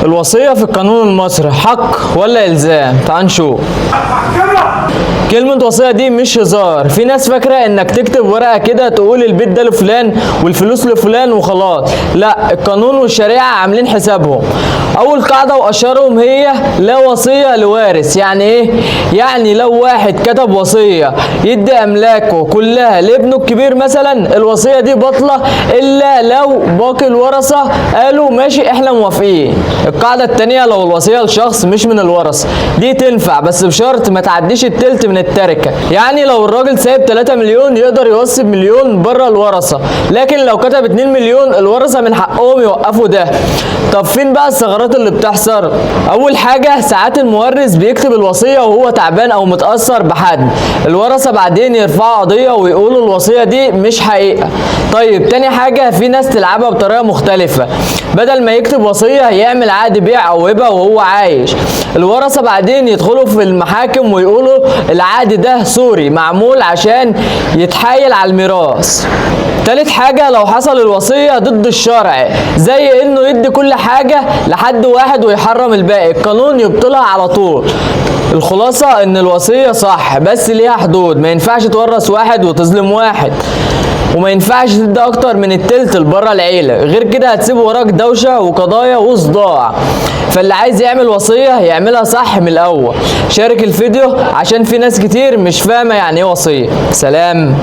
الوصية في القانون المصري حق ولا إلزام؟ تعال نشوف. كلمة وصية دي مش هزار. في ناس فاكرة انك تكتب ورقة كده تقول البيت ده لفلان والفلوس لفلان وخلاص. لا، القانون والشريعة عاملين حسابهم. اول قاعدة واشهرهم هي لا وصية لوارث. يعني ايه؟ يعني لو واحد كتب وصية يدي املاكه كلها لابنه الكبير مثلا، الوصية دي باطلة الا لو باقي الورثة قالوا ماشي احنا موافقين. القاعدة التانية لو الوصية لشخص مش من الورثة دي تنفع، بس بشرط ما تعديش التلت من التركة. يعني لو الراجل سايب 3 مليون يقدر يوصي بمليون بره الورثة، لكن لو كتب 2 مليون الورثة من حقهم يوقفوا ده. طب فين بقى الثغرات اللي بتحصل؟ اول حاجة ساعات المورث بيكتب الوصية وهو تعبان او متأثر بحد، الورثة بعدين يرفعوا قضية ويقولوا الوصية دي مش حقيقة. طيب تاني حاجة في ناس تلعبها بطريقة مختلفة، بدل ما يكتب وصية يعمل عقد بيع او هبة وهو عايش، الورثة بعدين يدخلوا في المحاكم ويقولوا العقد ده سوري معمول عشان يتحايل على الميراث. تالت حاجة لو حصل الوصية ضد الشرع، زي انه يدي كل حاجة لحد واحد ويحرم الباقي، القانون يبطلها على طول. الخلاصة ان الوصية صح بس ليها حدود، ما ينفعش تورث واحد وتظلم واحد، وما ينفعش تدي اكتر من التلت لبره العيله، غير كده هتسيب وراك دوشه وقضايا وصداع. فاللي عايز يعمل وصيه يعملها صح من الاول. شارك الفيديو عشان في ناس كتير مش فاهمه يعني ايه وصيه. سلام.